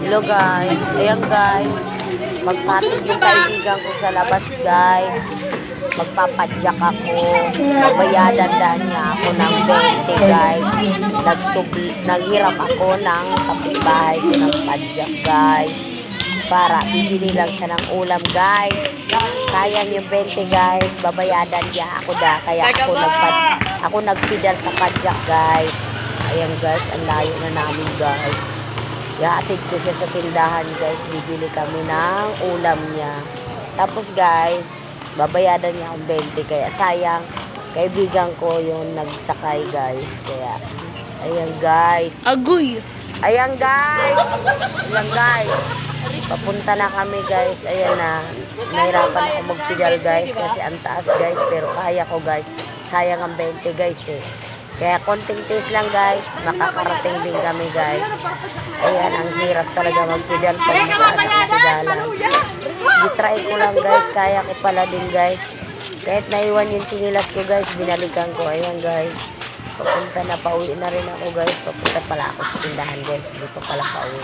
Hello guys, ayan guys, magpatid yung kaibigan ko sa labas guys, magpapadyak ako, babayadan niya ako ng 20 guys, naghiram ako ng kapitbahay ko ng padyak guys, para bibili lang siya ng ulam guys, sayang yung 20 guys, babayadan niya ako kaya ako nagpidal sa padyak guys, ayan guys, ang layo na namin guys. Ihatid ko siya sa tindahan guys, bibili kami ng ulam niya. Tapos guys, babayadan niya akong 20 kaya sayang, kaibigan ko yung nagsakay guys. Kaya, ayan guys. Agoy! Ayan guys! Ayan guys! Papunta na kami guys, ayan na. Nahirapan ako magpidal guys kasi ang taas guys, pero kaya ko guys. Sayang ang 20 guys eh. Kaya konting taste lang guys, makakarating din kami guys. Ayan, ang hirap talaga magpidal pag mataas ang pidalan. Gitry ko lang guys, kaya ko pala din guys. Kahit naiwan yung chinilas ko guys, binalikan ko. Ayan guys, papunta na, pauwi na rin ako guys. Papunta pala ako sa tindahan guys, hindi pa pala pauwi.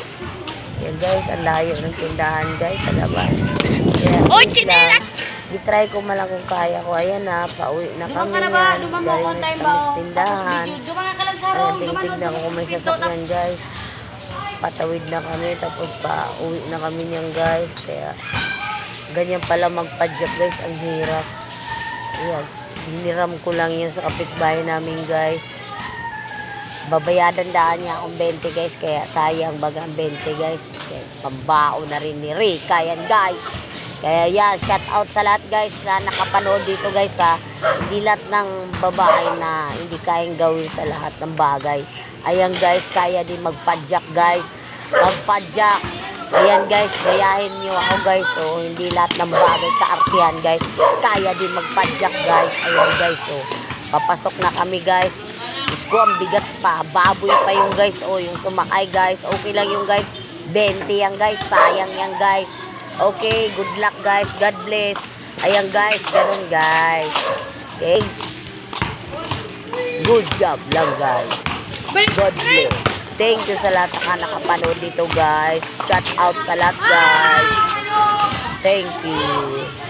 Ayan guys, ang layo ng tindahan guys sa labas. Kaya guys gitry ko malang kung kaya ko. Ayan na, pauwi na kami yan. Galing na kami sa tindahan. Ayan, tingtignan ko kung may sasakyan guys. Patawid na kami, tapos pauwi na kami niyan guys. Kaya, ganyan pala magpadyak guys, ang hirap. Yes, hiniram ko lang yan sa kapitbahay namin guys. Babayadan daan niya akong 20 guys, kaya sayang baga ang 20 guys. Kaya pambao na rin ni Rika yan guys. Kaya yan, shout out sa lahat guys na nakapanood dito guys ha. Hindi lahat ng babae na hindi kayang gawin sa lahat ng bagay. Ayan guys, kaya din magpadyak guys. Magpadyak. Ayan guys, gayahin nyo ako guys. So, hindi lahat ng bagay kaartihan guys. Kaya din magpadyak guys. Ayan guys, so papasok na kami guys. Diyos ko, ang bigat pa. Baboy pa yung guys. O, yung sumakay guys. Okay lang yung guys. 20 yan guys. Sayang yan guys. Okay, good luck guys. God bless. Ayan guys, ganun guys. Okay. Good job lang guys. God bless. Thank you sa lahat na nakapanood dito guys. Shout out sa lahat guys. Thank you.